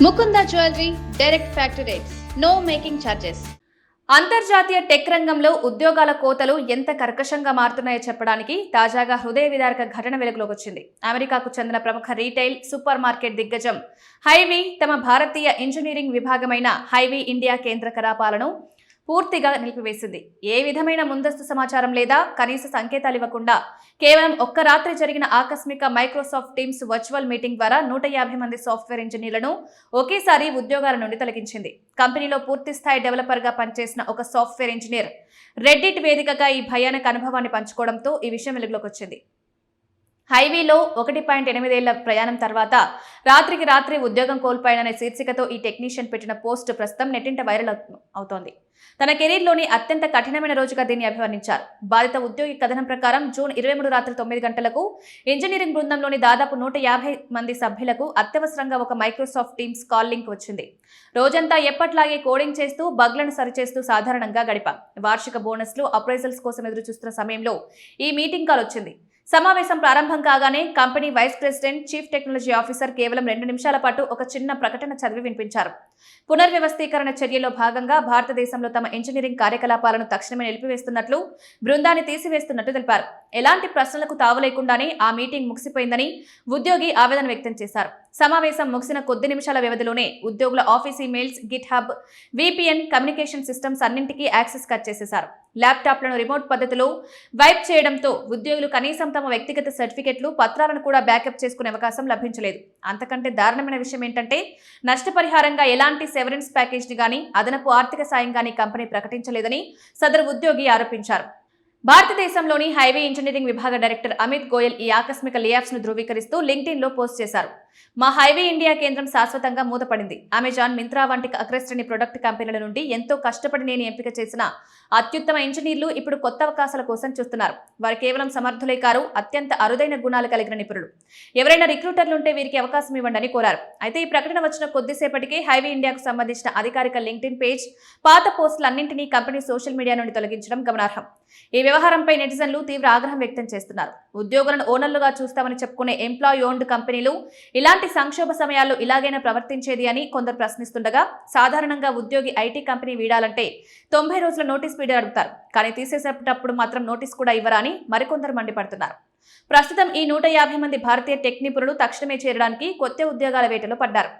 Mukunda jewellery direct factory rates, no making charges. అంతర్జాతీయ tech రంగంలో ఉద్యోగాల కోతలు ఎంత కర్కశంగా మారుతున్నాయో చెప్పడానికి తాజాగా హృదయ విదారక ఘటన వెలుగులోకి వచ్చింది. అమెరికాకు చెందిన ప్రముఖ రీటైల్ సూపర్ మార్కెట్ దిగ్గజం హైవీ తమ భారతీయ ఇంజనీరింగ్ విభాగమైన హైవీ ఇండియా కేంద్ర కలాపాలను పూర్తిగా నిలిపివేసింది. ఏ విధమైన ముందస్తు సమాచారం లేదా కనీస సంకేతాలు ఇవ్వకుండా కేవలం ఒక్క రాత్రి జరిగిన ఆకస్మిక మైక్రోసాఫ్ట్ టీమ్స్ వర్చువల్ మీటింగ్ ద్వారా 150 మంది సాఫ్ట్వేర్ ఇంజనీర్లను ఒకేసారి ఉద్యోగాల నుండి తొలగించింది. కంపెనీలో పూర్తి స్థాయి డెవలపర్గా పనిచేసిన ఒక సాఫ్ట్వేర్ ఇంజనీర్ రెడ్డిట్ వేదికగా ఈ భయానక అనుభవాన్ని పంచుకోవడంతో ఈ విషయం వెలుగులోకి వచ్చింది. హైవీలో 1.8 ఏళ్ల ప్రయాణం తర్వాత రాత్రికి రాత్రి ఉద్యోగం కోల్పోయాననే శీర్షికతో ఈ టెక్నీషియన్ పెట్టిన పోస్ట్ ప్రస్తుతం నెట్టింట వైరల్ అవుతోంది. తన కెరీర్లోని అత్యంత కఠినమైన రోజుగా దీన్ని అభివర్ణించారు. బాధిత ఉద్యోగి కథనం ప్రకారం జూన్ 23 రాత్రి 9 గంటలకు ఇంజనీరింగ్ బృందంలోని దాదాపు 150 మంది సభ్యులకు అత్యవసరంగా ఒక మైక్రోసాఫ్ట్ టీమ్స్ కాల్ లింక్ వచ్చింది. రోజంతా ఎప్పట్లాగే కోడింగ్ చేస్తూ బగ్లను సరిచేస్తూ సాధారణంగా గడిపాం. వార్షిక బోనస్లు అప్రైజల్స్ కోసం ఎదురు చూస్తున్న సమయంలో ఈ మీటింగ్ కాల్ వచ్చింది. సమావేశం ప్రారంభం కాగానే company vice president chief technology officer కేవలం 2 నిమిషాల పాటు ఒక చిన్న ప్రకటన చదివి వినిపించారు. పునర్వ్యవస్థీకరణ చర్యలో భాగంగా భారతదేశంలో తమ ఇంజనీరింగ్ కార్యకలాపాలను తక్షణమే నిలిపివేస్తున్నట్లు, బృందాన్ని తీసివేస్తున్నట్టు తెలిపారు. ఎలాంటి ప్రశ్నలకు తావు లేకుండానే ఆ మీటింగ్ ముగిసిపోయిందని ఉద్యోగి ఆవేదన వ్యక్తం చేశారు. సమావేశం ముగిసిన కొద్ది నిమిషాల వ్యవధిలోనే ఉద్యోగుల office emails, Git hub, VPN communication systems అన్నింటికీ యాక్సెస్ కట్ చేసేశారు. ల్యాప్టాప్లను రిమోట్ పద్ధతిలో వైప్ చేయడంతో ఉద్యోగులు కనీసం తమ వ్యక్తిగత సర్టిఫికెట్లు, పత్రాలను కూడా బ్యాకప్ చేసుకునే అవకాశం లభించలేదు. అంతకంటే దారుణమైన విషయం ఏంటంటే నష్టపరిహారంగా ఎలాంటి సెవరెన్స్ ప్యాకేజ్ ని గానీ, అదనపు ఆర్థిక సాయం గానీ కంపెనీ ప్రకటించలేదని సదరు ఉద్యోగి ఆరోపించారు. భారతదేశంలోని హైవే ఇంజనీరింగ్ విభాగ డైరెక్టర్ అమిత్ గోయల్ ఈ ఆకస్మిక లేఆఫ్స్ ను ధృవీకరిస్తూ లింక్డ్ఇన్ లో పోస్ట్ చేశారు. మా హైవే ఇండియా కేంద్రం శాశ్వతంగా మూతపడింది. అమెజాన్, మింత్రా వంటి అగ్రశ్రేణి ప్రొడక్ట్ కంపెనీల నుండి ఎంతో కష్టపడి నేను ఎంపిక చేసిన అత్యుత్తమ ఇంజనీర్లు ఇప్పుడు కొత్త అవకాశాల కోసం చూస్తున్నారు. వారు కేవలం సమర్థులే కారు, అత్యంత అరుదైన గుణాలు కలిగిన నిపుణులు. ఎవరైనా రిక్రూటర్లుంటే వీరికి అవకాశం ఇవ్వండి కోరారు. అయితే ఈ ప్రకటన వచ్చిన కొద్దిసేపటికే హైవే ఇండియాకు సంబంధించిన అధికారిక లింక్డ్ఇన్ పేజ్, పాత పోస్టులన్నింటినీ కంపెనీ సోషల్ మీడియా నుండి తొలగించడం గమనార్హం. ఈ వ్యవహారంపై నెటిజన్లు తీవ్ర ఆగ్రహం వ్యక్తం చేస్తున్నారు. ఉద్యోగులను ఓనర్లుగా చూస్తామని చెప్పుకునే ఎంప్లాయ్ ఓన్డ్ కంపెనీలు ఇలాంటి సంక్షోభ సమయాల్లో ఇలాగైనా ప్రవర్తించేది అని కొందరు ప్రశ్నిస్తుండగా, సాధారణంగా ఉద్యోగి ఐటీ కంపెనీ వీడాలంటే 90 రోజుల నోటీస్ పీరియడ్ అడుగుతారు. కానీ తీసేసేటప్పుడు మాత్రం నోటీస్ కూడా ఇవ్వరా అని మరికొందరు మండిపడుతున్నారు. ప్రస్తుతం ఈ 150 మంది భారతీయ టెక్ నిపుణులు తక్షణమే చేరడానికి కొత్త ఉద్యోగాల వేటలో పడ్డారు.